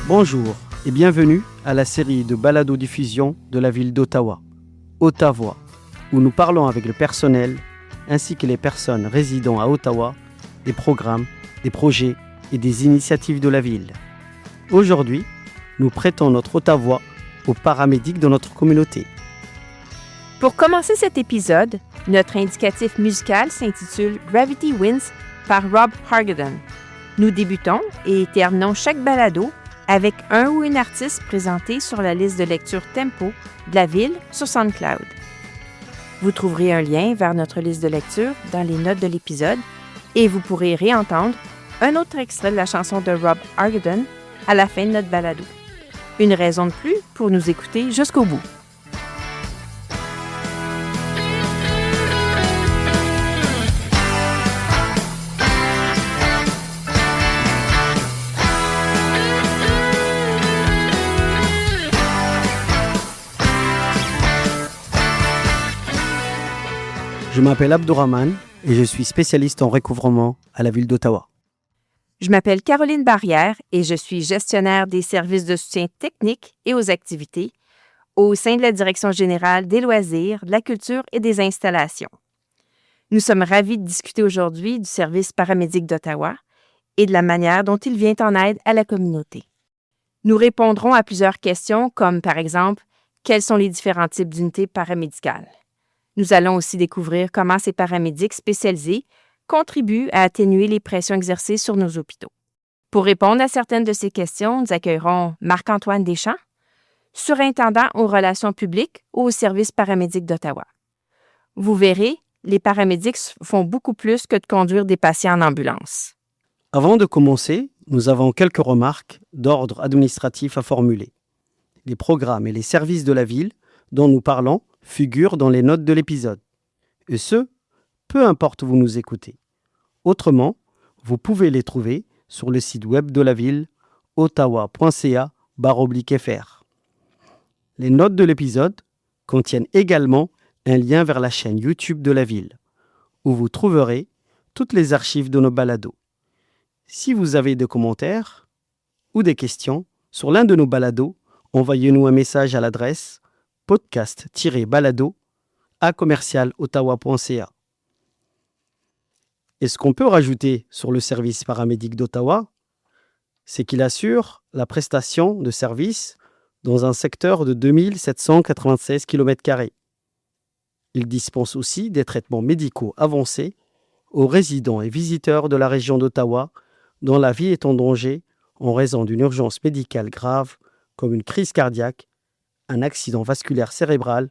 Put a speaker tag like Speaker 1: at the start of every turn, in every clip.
Speaker 1: Bonjour et bienvenue à la série de balado-diffusion de la ville d'Ottawa, Ottavoix, où nous parlons avec le personnel ainsi que les personnes résidant à Ottawa des programmes, des projets et des initiatives de la ville. Aujourd'hui, nous prêtons notre Ottavoix aux paramédics de notre communauté.
Speaker 2: Pour commencer cet épisode, notre indicatif musical s'intitule Gravity Winds par Rob Hargadon. Nous débutons et terminons chaque balado avec un ou une artiste présenté sur la liste de lecture Tempo de la ville sur SoundCloud. Vous trouverez un lien vers notre liste de lecture dans les notes de l'épisode et vous pourrez réentendre un autre extrait de la chanson de Rob Hargadon à la fin de notre balado. Une raison de plus pour nous écouter jusqu'au bout.
Speaker 1: Je m'appelle Abdourahmane et je suis spécialiste en recouvrement à la ville d'Ottawa.
Speaker 2: Je m'appelle Caroline Barrière et je suis gestionnaire des services de soutien technique et aux activités au sein de la Direction générale des loisirs, de la culture et des installations. Nous sommes ravis de discuter aujourd'hui du service paramédic d'Ottawa et de la manière dont il vient en aide à la communauté. Nous répondrons à plusieurs questions comme par exemple, quels sont les différents types d'unités paramédicales? Nous allons aussi découvrir comment ces paramédics spécialisés contribuent à atténuer les pressions exercées sur nos hôpitaux. Pour répondre à certaines de ces questions, nous accueillerons Marc-Antoine Deschamps, surintendant aux relations publiques au service paramédic d'Ottawa. Vous verrez, les paramédics font beaucoup plus que de conduire des patients en ambulance.
Speaker 1: Avant de commencer, nous avons quelques remarques d'ordre administratif à formuler. Les programmes et les services de la ville dont nous parlons figurent dans les notes de l'épisode. Et ce, peu importe où vous nous écoutez. Autrement, vous pouvez les trouver sur le site web de la ville ottawa.ca/fr. Les notes de l'épisode contiennent également un lien vers la chaîne YouTube de la ville, où vous trouverez toutes les archives de nos balados. Si vous avez des commentaires ou des questions sur l'un de nos balados, envoyez-nous un message à l'adresse podcast-balado@commercialottawa.ca. Et ce qu'on peut rajouter sur le service paramédic d'Ottawa, c'est qu'il assure la prestation de services dans un secteur de 2796 km². Il dispense aussi des traitements médicaux avancés aux résidents et visiteurs de la région d'Ottawa dont la vie est en danger en raison d'une urgence médicale grave comme une crise cardiaque, un accident vasculaire cérébral,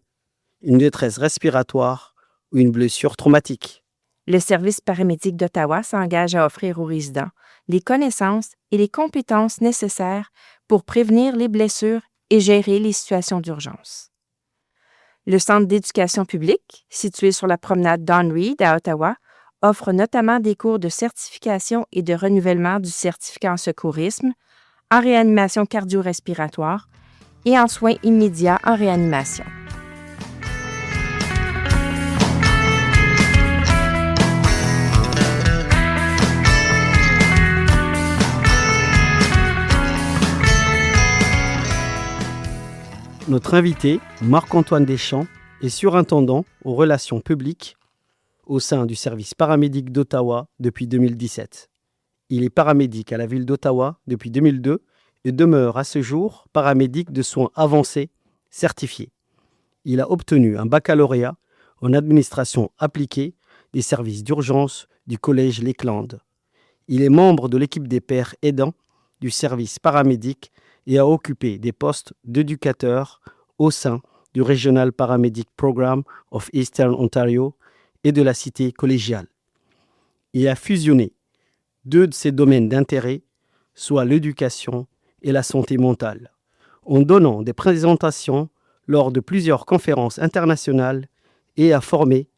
Speaker 1: une détresse respiratoire ou une blessure traumatique.
Speaker 2: Le service paramédic d'Ottawa s'engage à offrir aux résidents les connaissances et les compétences nécessaires pour prévenir les blessures et gérer les situations d'urgence. Le Centre d'éducation publique, situé sur la promenade Don Reed à Ottawa, offre notamment des cours de certification et de renouvellement du certificat en secourisme, en réanimation cardio-respiratoire et en soins immédiats en réanimation.
Speaker 1: Notre invité, Marc-Antoine Deschamps, est surintendant aux relations publiques au sein du service paramédic d'Ottawa depuis 2017. Il est paramédic à la ville d'Ottawa depuis 2002 et demeure à ce jour paramédic de soins avancés certifié. Il a obtenu un baccalauréat en administration appliquée des services d'urgence du Collège Lakeland. Il est membre de l'équipe des pères aidants du service paramédic et a occupé des postes d'éducateur au sein du Regional Paramedic Program of Eastern Ontario et de la Cité collégiale. Il a fusionné deux de ses domaines d'intérêt, soit l'éducation et la santé mentale, en donnant des présentations lors de plusieurs conférences internationales et a formé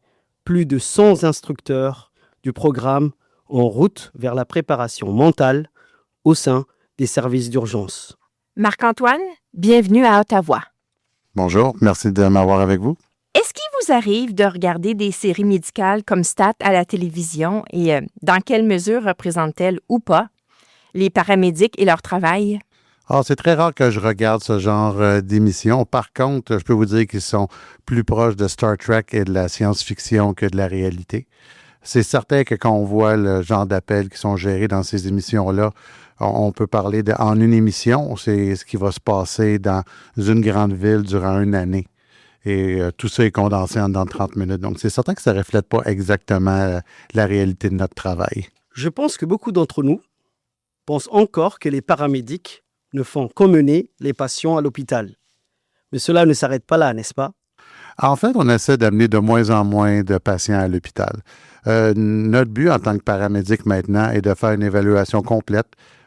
Speaker 1: plus de 100 instructeurs du programme En route vers la préparation mentale au sein des services d'urgence.
Speaker 2: Marc-Antoine, bienvenue à Ottawa.
Speaker 3: Bonjour, merci de m'avoir avec vous.
Speaker 2: Est-ce qu'il vous arrive de regarder des séries médicales comme Stat à la télévision et dans quelle mesure représentent-elles ou pas les paramédics et leur travail?
Speaker 3: Alors, c'est très rare que je regarde ce genre d'émissions. Par contre, je peux vous dire qu'ils sont plus proches de Star Trek et de la science-fiction que de la réalité. C'est certain que quand on voit le genre d'appels qui sont gérés dans ces émissions-là, on peut parler en une émission, c'est ce qui va se passer dans une grande ville durant une année. Et tout ça est condensé en dans 30 minutes. Donc, c'est certain que ça ne reflète pas exactement la réalité de notre travail.
Speaker 1: Je pense que beaucoup d'entre nous pensent encore que les paramédics ne font qu'emmener les patients à l'hôpital. Mais cela ne s'arrête pas là, n'est-ce pas?
Speaker 3: En fait, on essaie d'amener de moins en moins de patients à l'hôpital. Notre but en tant que paramédic maintenant est de faire une évaluation complète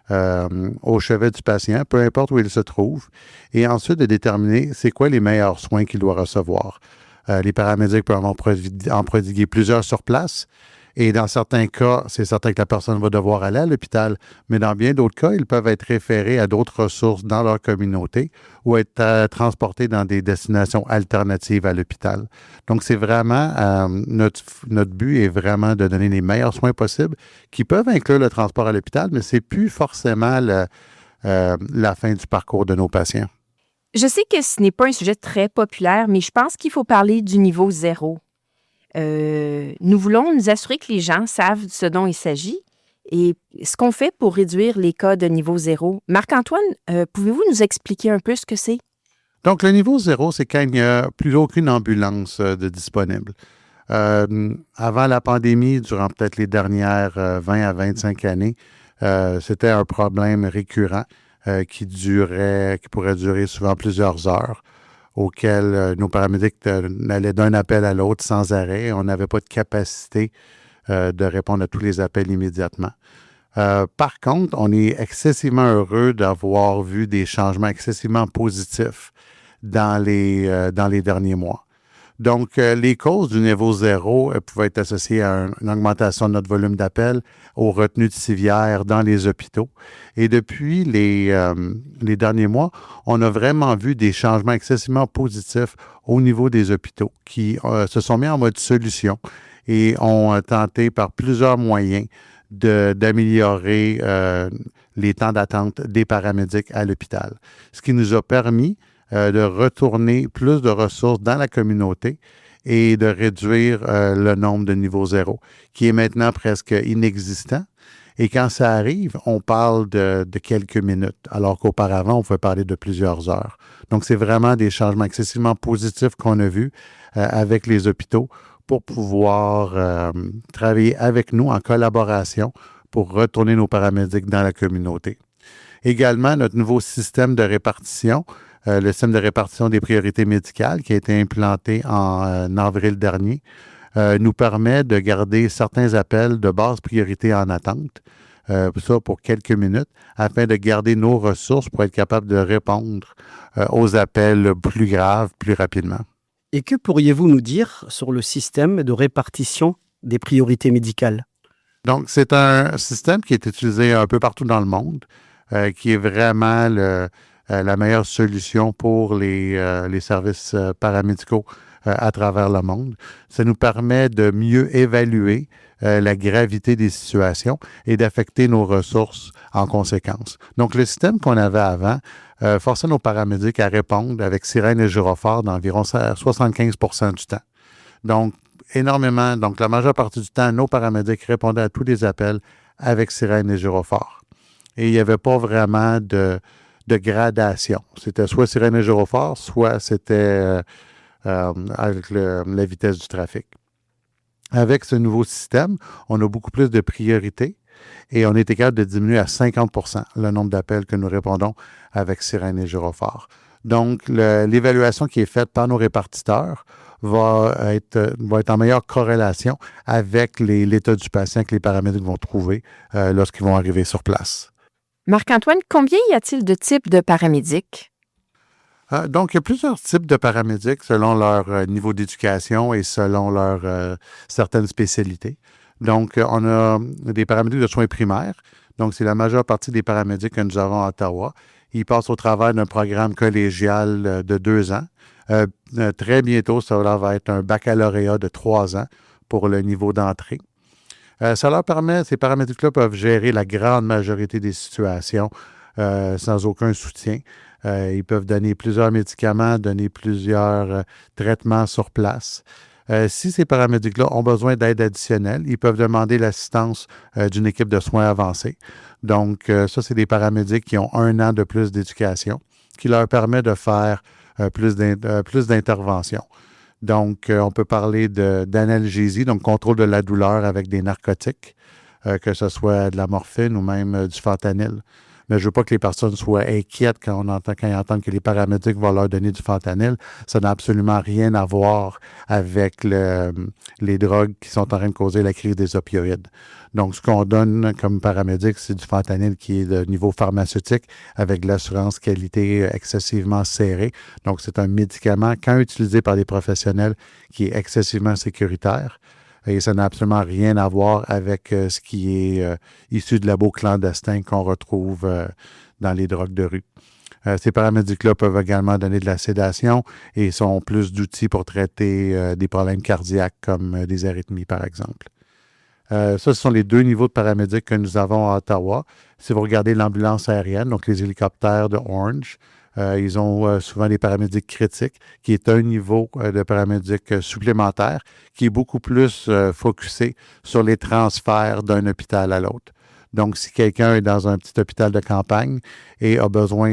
Speaker 3: au chevet du patient, peu importe où il se trouve, et ensuite de déterminer c'est quoi les meilleurs soins qu'il doit recevoir. Les paramédics peuvent en prodiguer plusieurs sur place, et dans certains cas, c'est certain que la personne va devoir aller à l'hôpital, mais dans bien d'autres cas, ils peuvent être référés à d'autres ressources dans leur communauté ou être transportés dans des destinations alternatives à l'hôpital. Donc, c'est vraiment, notre but est vraiment de donner les meilleurs soins possibles qui peuvent inclure le transport à l'hôpital, mais c'est plus forcément la fin du parcours de nos patients.
Speaker 2: Je sais que ce n'est pas un sujet très populaire, mais je pense qu'il faut parler du niveau 0. Nous voulons nous assurer que les gens savent ce dont il s'agit et ce qu'on fait pour réduire les cas de niveau 0. Marc-Antoine, pouvez-vous nous expliquer un peu ce que c'est?
Speaker 3: Donc, le niveau 0, c'est quand il n'y a plus aucune ambulance de disponible. Avant la pandémie, durant peut-être les dernières 20 à 25 années, c'était un problème récurrent qui pourrait durer souvent plusieurs heures, auquel nos paramédics allaient d'un appel à l'autre sans arrêt. On n'avait pas de capacité de répondre à tous les appels immédiatement. Par contre, on est excessivement heureux d'avoir vu des changements excessivement positifs dans les derniers mois. Donc, les causes du niveau 0 pouvaient être associées à une augmentation de notre volume d'appels, aux retenues de civières dans les hôpitaux. Et depuis les derniers mois, on a vraiment vu des changements excessivement positifs au niveau des hôpitaux qui se sont mis en mode solution et ont tenté par plusieurs moyens d'améliorer les temps d'attente des paramédics à l'hôpital. Ce qui nous a permis de retourner plus de ressources dans la communauté et de réduire le nombre de niveau 0, qui est maintenant presque inexistant. Et quand ça arrive, on parle de quelques minutes, alors qu'auparavant, on pouvait parler de plusieurs heures. Donc, c'est vraiment des changements excessivement positifs qu'on a vus avec les hôpitaux pour pouvoir travailler avec nous en collaboration pour retourner nos paramédics dans la communauté. Également, notre nouveau système de répartition, le système de répartition des priorités médicales qui a été implanté en avril dernier, nous permet de garder certains appels de basse priorité en attente, ça pour quelques minutes, afin de garder nos ressources pour être capable de répondre aux appels plus graves plus rapidement.
Speaker 1: Et que pourriez-vous nous dire sur le système de répartition des priorités médicales?
Speaker 3: Donc, c'est un système qui est utilisé un peu partout dans le monde, qui est vraiment la meilleure solution pour les services paramédicaux à travers le monde. Ça nous permet de mieux évaluer la gravité des situations et d'affecter nos ressources en conséquence. Donc, le système qu'on avait avant forçait nos paramédics à répondre avec sirène et gyrophare d'environ 75% du temps. Donc, énormément. Donc, la majeure partie du temps, nos paramédics répondaient à tous les appels avec sirène et gyrophare. Et il n'y avait pas vraiment de gradation. C'était soit sirène et gyrophare, soit c'était avec la vitesse du trafic. Avec ce nouveau système, on a beaucoup plus de priorités et on est capable de diminuer à 50% le nombre d'appels que nous répondons avec sirène et gyrophare. Donc, l'évaluation qui est faite par nos répartiteurs va être en meilleure corrélation avec l'état du patient que les paramédics vont trouver lorsqu'ils vont arriver sur place.
Speaker 2: Marc-Antoine, combien y a-t-il de types de paramédics?
Speaker 3: Donc, il y a plusieurs types de paramédics selon leur niveau d'éducation et selon leur certaines spécialités. Donc, on a des paramédics de soins primaires. Donc, c'est la majeure partie des paramédics que nous avons à Ottawa. Ils passent au travers d'un programme collégial de 2 ans. Très bientôt, ça va être un baccalauréat de 3 ans pour le niveau d'entrée. Ça leur permet, ces paramédics-là peuvent gérer la grande majorité des situations sans aucun soutien. Ils peuvent donner plusieurs médicaments, donner plusieurs traitements sur place. Si ces paramédics-là ont besoin d'aide additionnelle, ils peuvent demander l'assistance d'une équipe de soins avancés. Donc, ça, c'est des paramédics qui ont 1 an de plus d'éducation, qui leur permet de faire plus d'interventions. Donc, on peut parler d'analgésie, donc contrôle de la douleur avec des narcotiques, que ce soit de la morphine ou même du fentanyl. Mais je ne veux pas que les personnes soient inquiètes quand ils entendent que les paramédics vont leur donner du fentanyl. Ça n'a absolument rien à voir avec les drogues qui sont en train de causer la crise des opioïdes. Donc, ce qu'on donne comme paramédic, c'est du fentanyl qui est de niveau pharmaceutique avec de l'assurance qualité excessivement serrée. Donc, c'est un médicament, quand utilisé par des professionnels, qui est excessivement sécuritaire. Et ça n'a absolument rien à voir avec ce qui est issu de labos clandestins qu'on retrouve dans les drogues de rue. Ces paramédics-là peuvent également donner de la sédation et sont plus d'outils pour traiter des problèmes cardiaques comme des arythmies, par exemple. Ça, ce sont les 2 niveaux de paramédics que nous avons à Ottawa. Si vous regardez l'ambulance aérienne, donc les hélicoptères de Orange, ils ont souvent des paramédics critiques, qui est un niveau de paramédic supplémentaire, qui est beaucoup plus focusé sur les transferts d'un hôpital à l'autre. Donc, si quelqu'un est dans un petit hôpital de campagne et a besoin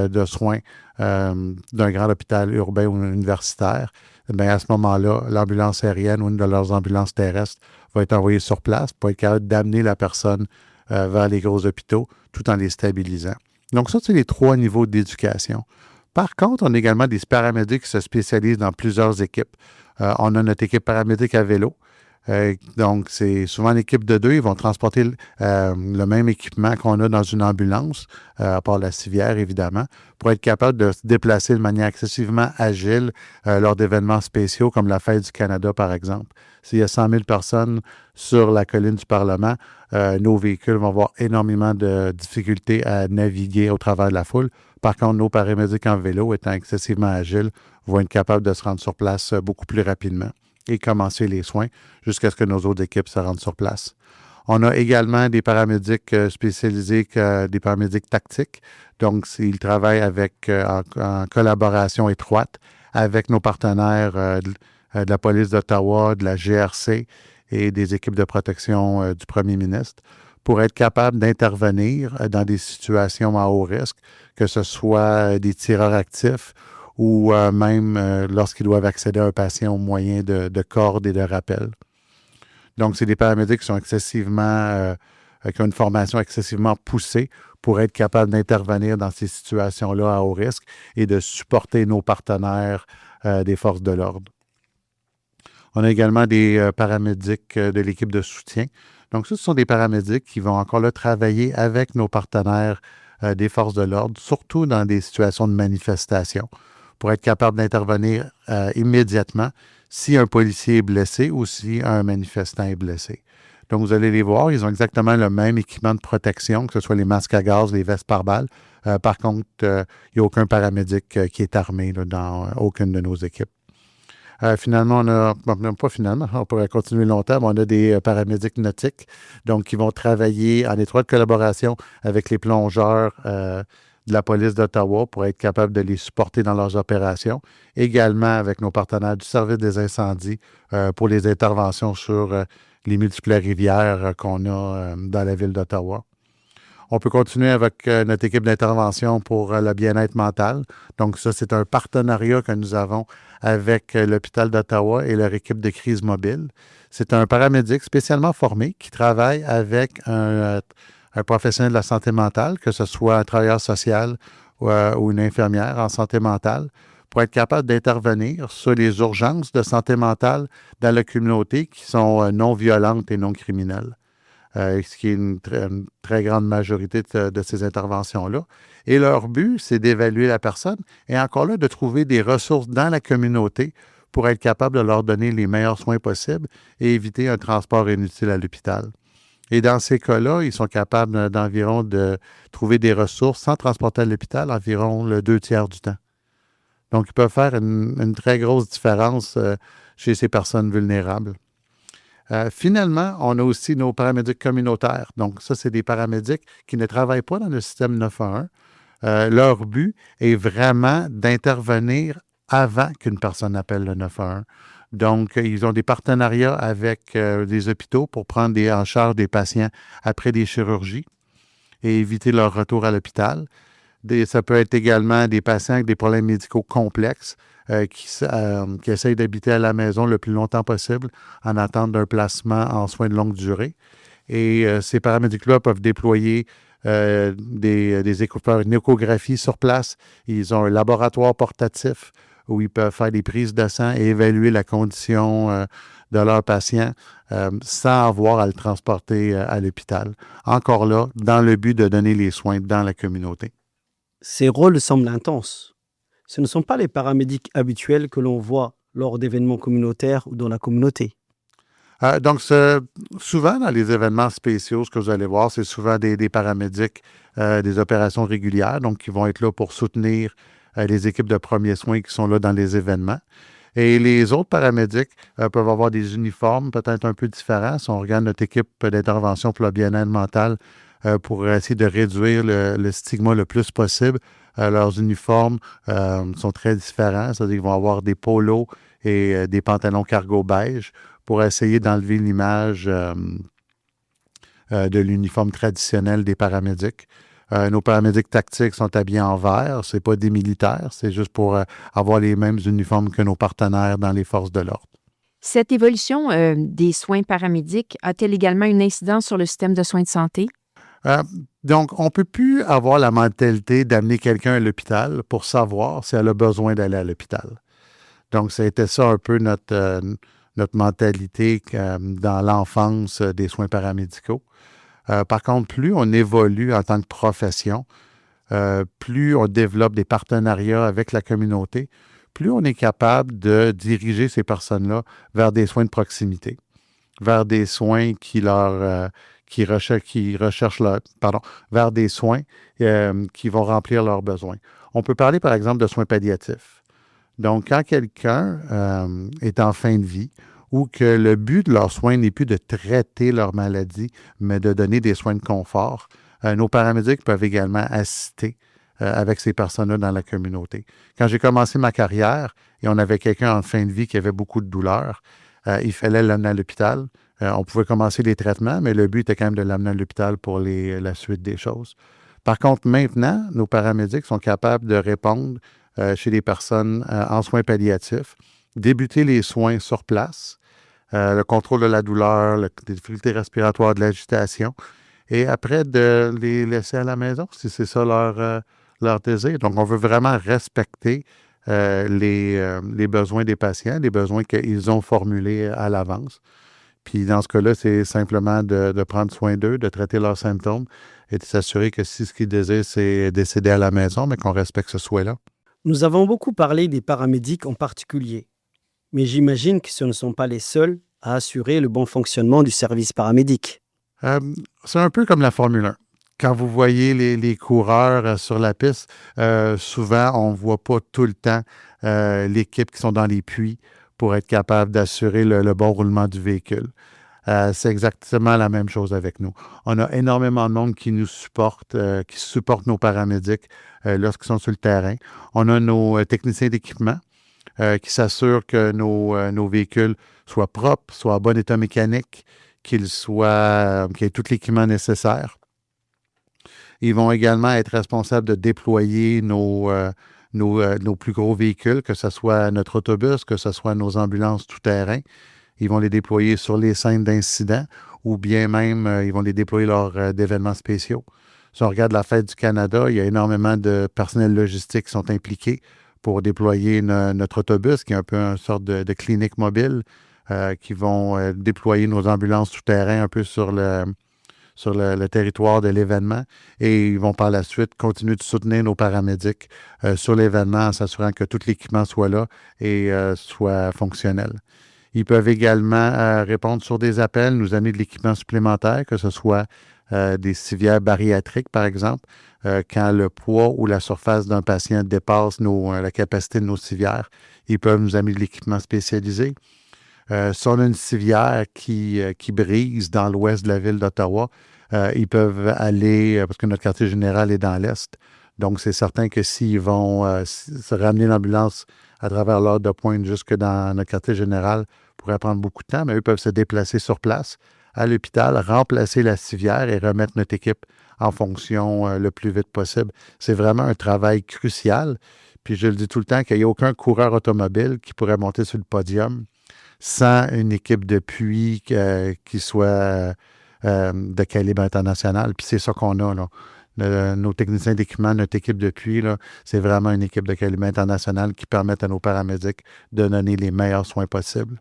Speaker 3: de soins d'un grand hôpital urbain ou universitaire, bien, à ce moment-là, l'ambulance aérienne ou une de leurs ambulances terrestres va être envoyée sur place pour être capable d'amener la personne vers les gros hôpitaux tout en les stabilisant. Donc, ça, c'est les 3 niveaux d'éducation. Par contre, on a également des paramédics qui se spécialisent dans plusieurs équipes. On a notre équipe paramédic à vélo. Donc, c'est souvent une équipe de 2. Ils vont transporter le même équipement qu'on a dans une ambulance, à part la civière, évidemment, pour être capable de se déplacer de manière excessivement agile lors d'événements spéciaux comme la Fête du Canada, par exemple. S'il y a 100 000 personnes sur la colline du Parlement, nos véhicules vont avoir énormément de difficultés à naviguer au travers de la foule. Par contre, nos paramédics en vélo, étant excessivement agiles, vont être capables de se rendre sur place beaucoup plus rapidement et commencer les soins jusqu'à ce que nos autres équipes se rendent sur place. On a également des paramédics spécialisés, des paramédics tactiques. Donc, ils travaillent en collaboration étroite avec nos partenaires de la police d'Ottawa, de la GRC et des équipes de protection du premier ministre pour être capable d'intervenir dans des situations à haut risque, que ce soit des tireurs actifs ou même lorsqu'ils doivent accéder à un patient au moyen de cordes et de rappels. Donc, c'est des paramédics qui sont qui ont une formation excessivement poussée pour être capables d'intervenir dans ces situations-là à haut risque et de supporter nos partenaires des forces de l'ordre. On a également des paramédics de l'équipe de soutien. Donc, ce sont des paramédics qui vont encore là travailler avec nos partenaires des forces de l'ordre, surtout dans des situations de manifestation, pour être capable d'intervenir immédiatement si un policier est blessé ou si un manifestant est blessé. Donc, vous allez les voir, ils ont exactement le même équipement de protection, que ce soit les masques à gaz, les vestes pare-balles. Par contre, il n'y a aucun paramédic qui est armé dans aucune de nos équipes. Finalement, on pourrait continuer longtemps, mais on a des paramédics nautiques, donc qui vont travailler en étroite collaboration avec les plongeurs de la police d'Ottawa pour être capables de les supporter dans leurs opérations. Également avec nos partenaires du service des incendies pour les interventions sur les multiples rivières qu'on a dans la ville d'Ottawa. On peut continuer avec notre équipe d'intervention pour le bien-être mental. Donc ça, c'est un partenariat que nous avons avec l'hôpital d'Ottawa et leur équipe de crise mobile. C'est un paramédic spécialement formé qui travaille avec un professionnel de la santé mentale, que ce soit un travailleur social ou une infirmière en santé mentale, pour être capable d'intervenir sur les urgences de santé mentale dans la communauté qui sont non violentes et non criminelles. Ce qui est une très grande majorité de ces interventions-là. Et leur but, c'est d'évaluer la personne et encore là, de trouver des ressources dans la communauté pour être capable de leur donner les meilleurs soins possibles et éviter un transport inutile à l'hôpital. Et dans ces cas-là, ils sont capables d'environ de trouver des ressources sans transporter à l'hôpital environ le 2/3 du temps. Donc, ils peuvent faire une très grosse différence chez ces personnes vulnérables. Finalement, on a aussi nos paramédics communautaires. Donc, ça, c'est des paramédics qui ne travaillent pas dans le système 911. Leur but est vraiment d'intervenir avant qu'une personne appelle le 911. Donc, ils ont des partenariats avec des hôpitaux pour prendre en charge des patients après des chirurgies et éviter leur retour à l'hôpital. Ça peut être également des patients avec des problèmes médicaux complexes qui essayent d'habiter à la maison le plus longtemps possible en attente d'un placement en soins de longue durée. Et ces paramédics-là peuvent déployer des écouteurs, une échographie sur place. Ils ont un laboratoire portatif où ils peuvent faire des prises de sang et évaluer la condition de leurs patients sans avoir à le transporter à l'hôpital. Encore là, dans le but de donner les soins dans la communauté.
Speaker 1: Ces rôles semblent intenses. Ce ne sont pas les paramédics habituels que l'on voit lors d'événements communautaires ou dans la communauté.
Speaker 3: Donc, souvent, dans les événements spéciaux, ce que vous allez voir, c'est souvent des paramédics des opérations régulières, donc qui vont être là pour soutenir les équipes de premiers soins qui sont là dans les événements. Et les autres paramédics peuvent avoir des uniformes peut-être un peu différents. Si on regarde notre équipe d'intervention pour le bien-être mental, pour essayer de réduire le stigma le plus possible, leurs uniformes sont très différents. C'est-à-dire qu'ils vont avoir des polos et des pantalons cargo beige pour essayer d'enlever l'image de l'uniforme traditionnel des paramédics. Nos paramédics tactiques sont habillés en vert. Ce n'est pas des militaires, c'est juste pour avoir les mêmes uniformes que nos partenaires dans les forces de l'ordre.
Speaker 2: Cette évolution des soins paramédics a-t-elle également une incidence sur le système de soins de santé?
Speaker 3: Donc, on ne peut plus avoir la mentalité d'amener quelqu'un à l'hôpital pour savoir si elle a besoin d'aller à l'hôpital. Donc, c'était ça un peu notre mentalité dans l'enfance des soins paramédicaux. Par contre, plus on évolue en tant que profession, plus on développe des partenariats avec la communauté, plus on est capable de diriger ces personnes-là vers des soins de proximité, vers des soins vers des soins qui vont remplir leurs besoins. On peut parler, par exemple, de soins palliatifs. Donc, quand quelqu'un est en fin de vie ou que le but de leurs soins n'est plus de traiter leur maladie, mais de donner des soins de confort, nos paramédics peuvent également assister avec ces personnes-là dans la communauté. Quand j'ai commencé ma carrière et on avait quelqu'un en fin de vie qui avait beaucoup de douleurs, il fallait l'amener à l'hôpital. On pouvait commencer les traitements, mais le but était quand même de l'amener à l'hôpital pour la suite des choses. Par contre, maintenant, nos paramédics sont capables de répondre chez les personnes en soins palliatifs, débuter les soins sur place, le contrôle de la douleur, des difficultés respiratoires, de l'agitation, et après de les laisser à la maison, si c'est ça leur désir. Donc, on veut vraiment respecter les besoins des patients, les besoins qu'ils ont formulés à l'avance. Puis dans ce cas-là, c'est simplement de prendre soin d'eux, de traiter leurs symptômes et de s'assurer que si ce qu'ils désirent, c'est décéder à la maison, mais qu'on respecte ce souhait-là.
Speaker 1: Nous avons beaucoup parlé des paramédics en particulier, mais j'imagine que ce ne sont pas les seuls à assurer le bon fonctionnement du service paramédic.
Speaker 3: C'est un peu comme la Formule 1. Quand vous voyez les coureurs sur la piste, souvent, on ne voit pas tout le temps l'équipe qui sont dans les puits pour être capable d'assurer le bon roulement du véhicule. C'est exactement la même chose avec nous. On a énormément de monde qui nous supporte, qui supporte nos paramédics lorsqu'ils sont sur le terrain. On a nos techniciens d'équipement qui s'assurent que nos véhicules soient propres, soient en bon état mécanique, qu'il y ait tout l'équipement nécessaire. Ils vont également être responsables de déployer nos plus gros véhicules, que ce soit notre autobus, que ce soit nos ambulances tout-terrain. Ils vont les déployer sur les scènes d'incidents ou bien même ils vont les déployer lors d'événements spéciaux. Si on regarde la Fête du Canada, il y a énormément de personnel logistique qui sont impliqués pour déployer notre autobus, qui est un peu une sorte de clinique mobile, qui vont déployer nos ambulances tout-terrain un peu sur le territoire de l'événement et ils vont par la suite continuer de soutenir nos paramédics sur l'événement en s'assurant que tout l'équipement soit là et soit fonctionnel. Ils peuvent également répondre sur des appels, nous amener de l'équipement supplémentaire, que ce soit des civières bariatriques, par exemple, quand le poids ou la surface d'un patient dépasse la capacité de nos civières. Ils peuvent nous amener de l'équipement spécialisé. Si on a une civière qui brise dans l'ouest de la ville d'Ottawa, ils peuvent aller, parce que notre quartier général est dans l'est, donc c'est certain que s'ils vont se ramener l'ambulance à travers l'heure de pointe jusque dans notre quartier général, pourrait prendre beaucoup de temps, mais eux peuvent se déplacer sur place à l'hôpital, remplacer la civière et remettre notre équipe en fonction le plus vite possible. C'est vraiment un travail crucial. Puis je le dis tout le temps qu'il n'y a aucun coureur automobile qui pourrait monter sur le podium sans une équipe d'appui qui soit de calibre international. Puis c'est ça qu'on a, là. Nos techniciens d'équipement, notre équipe d'appui, là, c'est vraiment une équipe de calibre international qui permet à nos paramédics de donner les meilleurs soins possibles.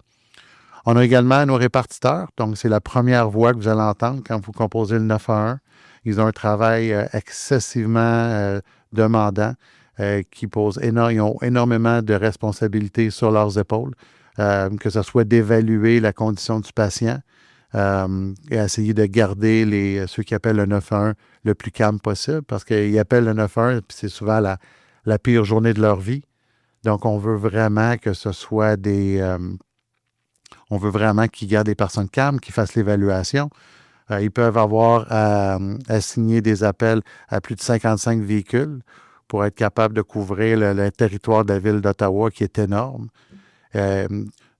Speaker 3: On a également nos répartiteurs. Donc, c'est la première voix que vous allez entendre quand vous composez le 911. Ils ont un travail excessivement demandant qui pose ils ont énormément de responsabilités sur leurs épaules, que ce soit d'évaluer la condition du patient et essayer de garder ceux qui appellent le 911 le plus calme possible parce qu'ils appellent le 911 puis c'est souvent la pire journée de leur vie. Donc, on veut vraiment que ce soit on veut vraiment qu'ils gardent des personnes calmes, qu'ils fassent l'évaluation. Ils peuvent avoir assigné des appels à plus de 55 véhicules pour être capables de couvrir le territoire de la ville d'Ottawa qui est énorme.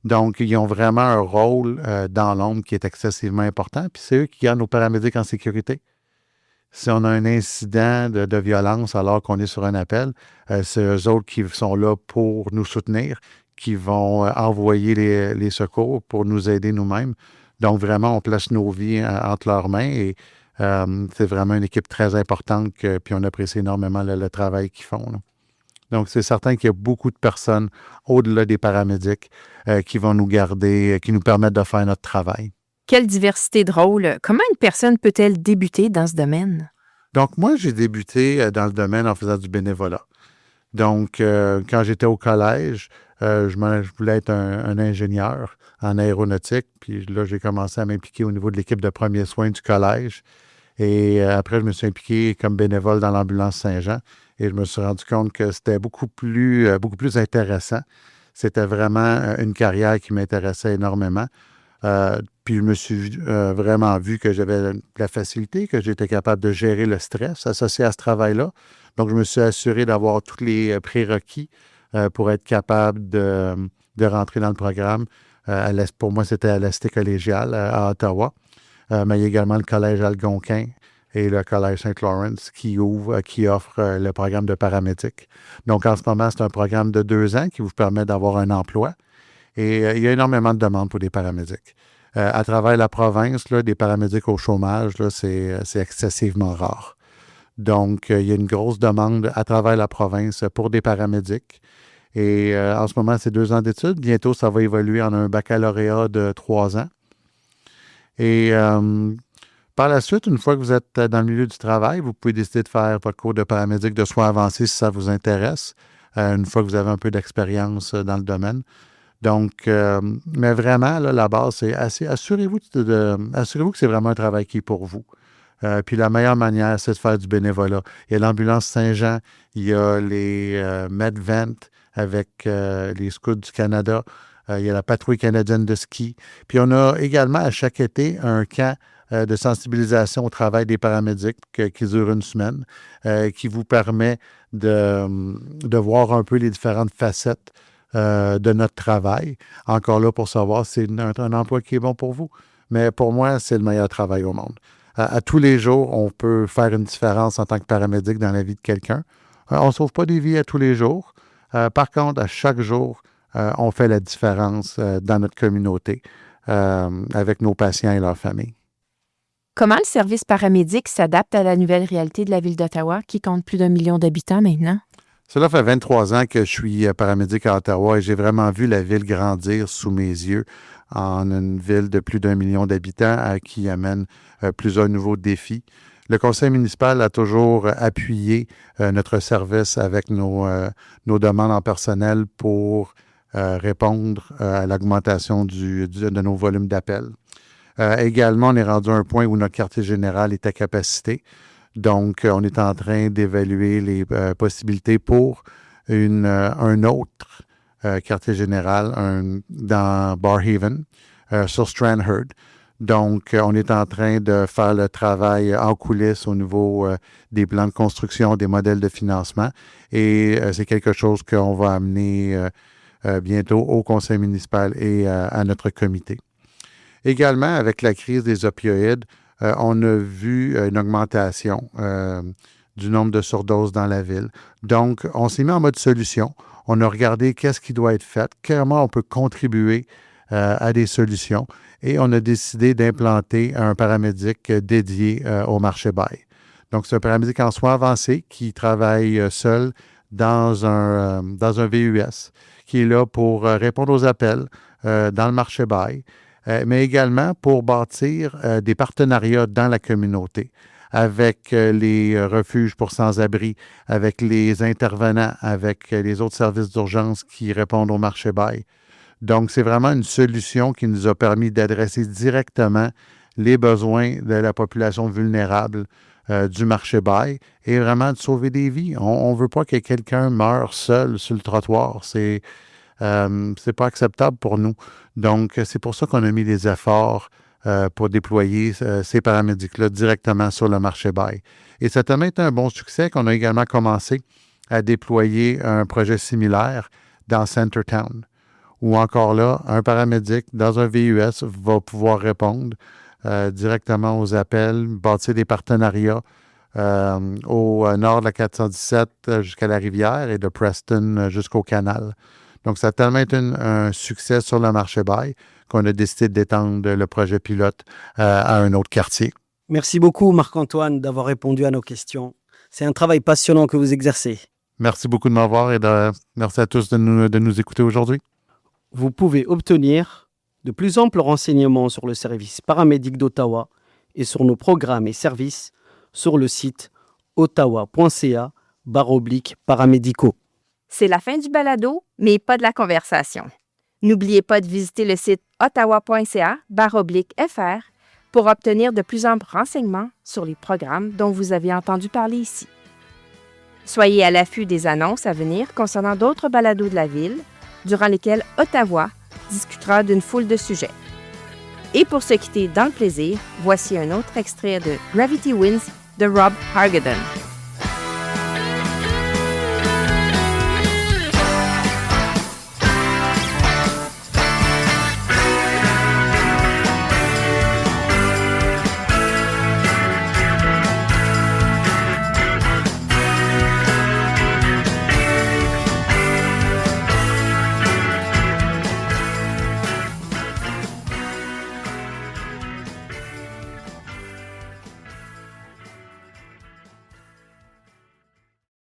Speaker 3: Donc, ils ont vraiment un rôle dans l'ombre qui est excessivement important. Puis c'est eux qui gardent nos paramédics en sécurité. Si on a un incident de violence alors qu'on est sur un appel, c'est eux autres qui sont là pour nous soutenir, qui vont envoyer les secours pour nous aider nous-mêmes. Donc, vraiment, on place nos vies entre leurs mains et c'est vraiment une équipe très importante puis on apprécie énormément le travail qu'ils font, là. Donc, c'est certain qu'il y a beaucoup de personnes au-delà des paramédics qui vont nous garder, qui nous permettent de faire notre travail.
Speaker 2: Quelle diversité de rôles. Comment une personne peut-elle débuter dans ce domaine?
Speaker 3: Donc, moi, j'ai débuté dans le domaine en faisant du bénévolat. Donc, quand j'étais au collège, je voulais être un ingénieur en aéronautique. Puis là, j'ai commencé à m'impliquer au niveau de l'équipe de premiers soins du collège. Et après, je me suis impliqué comme bénévole dans l'ambulance Saint-Jean. Et je me suis rendu compte que c'était beaucoup plus intéressant. C'était vraiment une carrière qui m'intéressait énormément. Puis je me suis vraiment vu que j'avais de la facilité, que j'étais capable de gérer le stress associé à ce travail-là. Donc, je me suis assuré d'avoir tous les prérequis pour être capable de rentrer dans le programme. Pour moi, c'était à l'Est collégial à Ottawa. Mais il y a également le Collège Algonquin et le Collège Saint-Lawrence qui offrent le programme de paramédic. Donc, en ce moment, c'est un programme de 2 ans qui vous permet d'avoir un emploi. Et il y a énormément de demandes pour des paramédics. À travers la province, là, des paramédics au chômage, là, c'est excessivement rare. Donc, il y a une grosse demande à travers la province pour des paramédics. Et en ce moment, c'est 2 ans d'études. Bientôt, ça va évoluer en un baccalauréat de 3 ans. Et par la suite, une fois que vous êtes dans le milieu du travail, vous pouvez décider de faire votre cours de paramédic de soins avancés si ça vous intéresse, une fois que vous avez un peu d'expérience dans le domaine. Donc, mais vraiment, là, la base, c'est assurez-vous que c'est vraiment un travail qui est pour vous. Puis la meilleure manière, c'est de faire du bénévolat. Il y a l'ambulance Saint-Jean, il y a les MedVent avec les Scouts du Canada, il y a la Patrouille canadienne de ski. Puis on a également à chaque été un camp de sensibilisation au travail des paramédics qui dure 1 semaine, qui vous permet de voir un peu les différentes facettes de notre travail. Encore là, pour savoir si c'est un emploi qui est bon pour vous. Mais pour moi, c'est le meilleur travail au monde. À tous les jours, on peut faire une différence en tant que paramédic dans la vie de quelqu'un. On ne sauve pas des vies à tous les jours. Par contre, à chaque jour, on fait la différence dans notre communauté avec nos patients et leurs familles.
Speaker 2: Comment le service paramédic s'adapte à la nouvelle réalité de la ville d'Ottawa qui compte plus d'1 million d'habitants maintenant?
Speaker 3: Cela fait 23 ans que je suis paramédic à Ottawa et j'ai vraiment vu la ville grandir sous mes yeux en une ville de plus d'1 million d'habitants qui amène plusieurs nouveaux défis. Le conseil municipal a toujours appuyé notre service avec nos demandes en personnel pour répondre à l'augmentation de nos volumes d'appels. Également, on est rendu à un point où notre quartier général est à capacité. Donc, on est en train d'évaluer les possibilités pour un autre quartier général dans Barrhaven, sur Stranraer. Donc, on est en train de faire le travail en coulisses au niveau des plans de construction, des modèles de financement. Et c'est quelque chose qu'on va amener bientôt au conseil municipal et à notre comité. Également, avec la crise des opioïdes, on a vu une augmentation du nombre de surdoses dans la ville. Donc, on s'est mis en mode solution. On a regardé qu'est-ce qui doit être fait, comment on peut contribuer à des solutions. Et on a décidé d'implanter un paramédic dédié au marché bail. Donc, c'est un paramédic en soins avancés qui travaille seul dans un VUS, qui est là pour répondre aux appels dans le marché bail, mais également pour bâtir des partenariats dans la communauté avec les refuges pour sans-abri, avec les intervenants, avec les autres services d'urgence qui répondent au marché bail. Donc, c'est vraiment une solution qui nous a permis d'adresser directement les besoins de la population vulnérable du marché bail et vraiment de sauver des vies. On ne veut pas que quelqu'un meure seul sur le trottoir. C'est pas acceptable pour nous. Donc, c'est pour ça qu'on a mis des efforts pour déployer ces paramédics-là directement sur le marché bail. Et ça a tellement été un bon succès qu'on a également commencé à déployer un projet similaire dans Centertown, où encore là, un paramédic dans un VUS va pouvoir répondre directement aux appels, bâtir des partenariats au nord de la 417 jusqu'à la rivière et de Preston jusqu'au canal. Donc, ça a tellement été un succès sur le marché bail qu'on a décidé d'étendre le projet pilote à un autre quartier.
Speaker 1: Merci beaucoup, Marc-Antoine, d'avoir répondu à nos questions. C'est un travail passionnant que vous exercez.
Speaker 3: Merci beaucoup de m'avoir et merci à tous de nous écouter aujourd'hui.
Speaker 1: Vous pouvez obtenir de plus amples renseignements sur le service paramédic d'Ottawa et sur nos programmes et services sur le site ottawa.ca/paramédicaux.
Speaker 2: C'est la fin du balado, mais pas de la conversation. N'oubliez pas de visiter le site ottawa.ca/fr pour obtenir de plus amples renseignements sur les programmes dont vous avez entendu parler ici. Soyez à l'affût des annonces à venir concernant d'autres balados de la ville, durant lesquels Ottawa discutera d'une foule de sujets. Et pour se quitter dans le plaisir, voici un autre extrait de Gravity Winds de Rob Hargadon.